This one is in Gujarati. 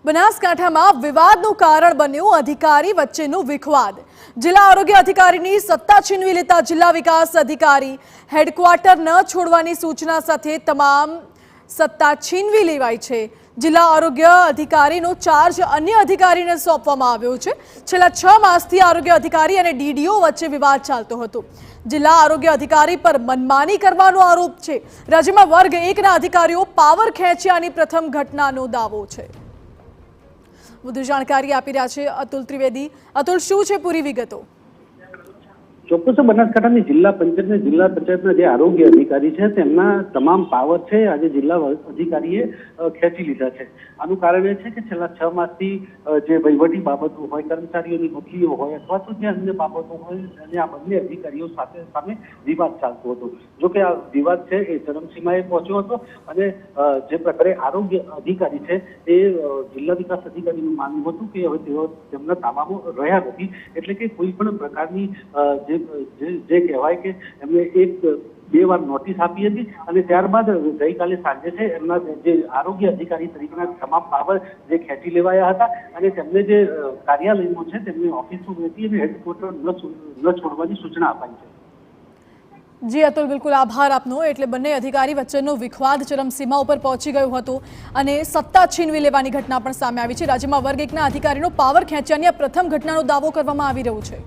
બનાસકાંઠામાં વિવાદનું કારણ બન્યું અધિકારી વચ્ચેનું વિખવાદ। જિલ્લા આરોગ્ય અધિકારીની સત્તા છીનવી લેતા જિલ્લા વિકાસ અધિકારી હેડક્વાર્ટર ન છોડવાની સૂચના સાથે તમામ સત્તા છીનવી લેવાઈ છે। જિલ્લા આરોગ્ય અધિકારીનો ચાર્જ અન્ય અધિકારીને સોંપવામાં આવ્યો છે। છેલ્લા 6 માસથી આરોગ્ય અધિકારી અને ડીડીઓ વચ્ચે વિવાદ ચાલતો હતો। જિલ્લા આરોગ્ય અધિકારી પર મનમાની કરવાનો આરોપ છે। રાજ્યમાં વર્ગ 1ના અધિકારીઓ પાવર ખેંચ્યાની પ્રથમ ઘટનાનો દાવો છે। વધુ જાણકારી આપી રહ્યા છે અતુલ ત્રિવેદી। અતુલ, શું છે પૂરી વિગતો? ચોક્કસ બનાસકાંઠાની જિલ્લા પંચાયતના જે આરોગ્ય અધિકારી છે તેમના તમામ પાવર છે આજે જિલ્લા અધિકારીએ ખેંચી લીધા છે। આનું કારણ એ છે કે છેલ્લા 6 માસથી જે વહીવટી બાબતો હોય, કર્મચારીઓની બદલીઓ હોય અથવા તો જે અન્ય બાબતો હોય અને આ બંને અધિકારીઓ સામે વિવાદ ચાલતો હતો। જો કે આ વિવાદ છે એ ચરમસીમાએ પહોંચ્યો હતો અને જે પ્રકારે આરોગ્ય અધિકારી છે એ જિલ્લા વિકાસ અધિકારીનું માનવું હતું કે હવે તેઓ તેમના તાબામાં રહ્યા નથી, એટલે કે કોઈ પણ પ્રકારની જે કહેવાય કે એમને 1-2 વાર નોટિસ આપી હતી અને ત્યારબાદ ગઈકાલે સાંજે છે એમના જે આરોગ્ય અધિકારી તરીકેના તમામ પાવર જે ખેંચી લેવાયા હતા અને તેમને જે કાર્યાલયમાં છે તેમની ઓફિસો હતી અને હેડક્વાર્ટર ન છોડવાની સૂચના અપાઈ છે। જી અતુલ, બિલકુલ આભાર આપનો। એટલે બંને અધિકારી વચ્ચેનો વિખવાદ ચરમસીમા ઉપર પહોંચી ગયો હતો અને સત્તા છીનવી લેવાની ઘટના પણ સામે આવી છે। રાજ્યમાં વર્ગ 1ના અધિકારીનો પાવર ખેંચ્યાની આ પ્રથમ ઘટનાનો દાવો કરવામાં આવી રહ્યો છે।